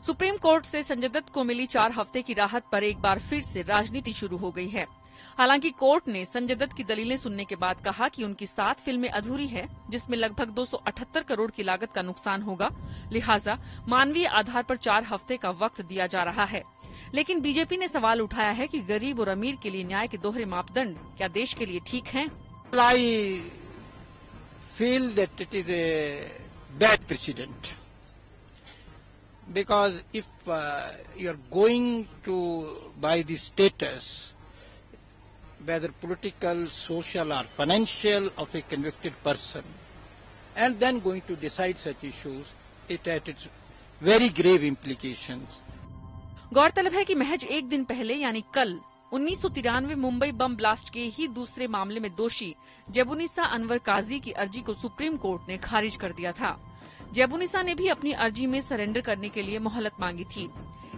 Supreme court से संजय दत्त को मिली 4 हफ्ते की राहत पर एक बार फिर से राजनीति शुरू हो गई है। हालांकि कोर्ट ने संजय दत्त की दलीलें सुनने के बाद कहा कि उनकी 7 फिल्में अधूरी है, जिसमें लगभग 278 करोड़ की लागत का नुकसान होगा, लिहाजा मानवीय आधार पर 4 हफ्ते का वक्त दिया जा रहा है। लेकिन बीजेपी ने सवाल उठाया है कि गरीब और अमीर के लिए न्याय के दोहरे मापदंड क्या देश के लिए ठीक हैं? I feel that it is a bad precedent because if you are going to by the status, whether political, social or financial, of a convicted person, and then going to decide such issues, it has its very grave implications. गौरतलब है कि महज एक दिन पहले यानी कल 1993 Mumbai bomb blast के ही दूसरे मामले में दोषी जेबुनिसा अनवर काजी की अर्जी को सुप्रीम कोर्ट ने खारिज कर दिया था। जेबुनिसा ने भी अपनी अर्जी में सरेंडर करने के लिए मोहलत मांगी थी।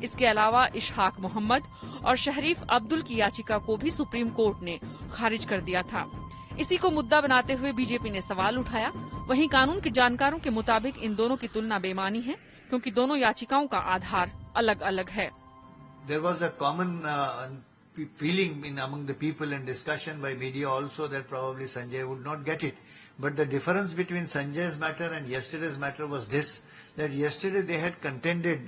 इसके अलावा इशहाक मोहम्मद और शहरीफ अब्दुल की याचिका को भी सुप्रीम कोर्ट ने खारिज कर दिया था। इसी को मुद्दा बनाते हुए बीजेपी ने सवाल उठाया। वहीं कानून के जानकारों के मुताबिक इन दोनों की तुलना बेमानी है, क्योंकि दोनों याचिकाओं का आधार अलग अलग है। There was a common feeling among the people and discussion by media also that probably Sanjay would not get it. But the difference between Sanjay's matter and yesterday's matter was this, that yesterday they had contended,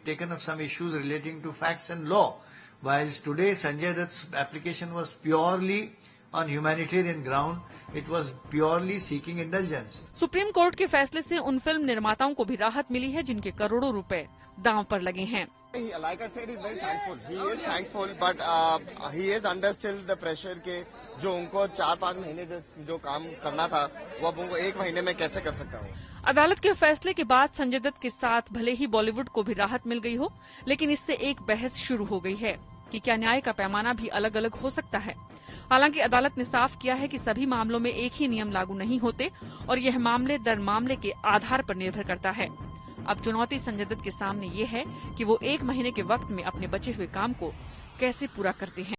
taken up some issues relating to facts and law, whilst today Sanjay Dutt's application was purely on humanitarian ground, it was purely seeking indulgence. Supreme court के फैसले से उन film निर्माताओं को भी राहत मिली है जिनके करोड़ों रुपए दांव पर लगे हैं। Like I said, he's very thankful. He is thankful, but he is under still the pressure के जो उनको 4-5 महीने जो काम करना था, वो अब उनको 1 महीने में कैसे कर सकता हूँ। अदालत के फैसले के बाद संजय दत्त के साथ भले ही बॉलीवुड को भी राहत मिल गई हो, लेकिन इससे एक बहस शुरू हो गई है कि क्या न्याय का पैमाना भी अलग अलग हो सकता है। हालांकि अदालत ने साफ किया है कि सभी मामलों में एक ही नियम लागू नहीं होते और यह मामले दर मामले के आधार पर निर्भर करता है। अब चुनौती संजय दत्त के सामने ये है कि वो 1 महीने के वक्त में अपने बचे हुए काम को कैसे पूरा करते हैं।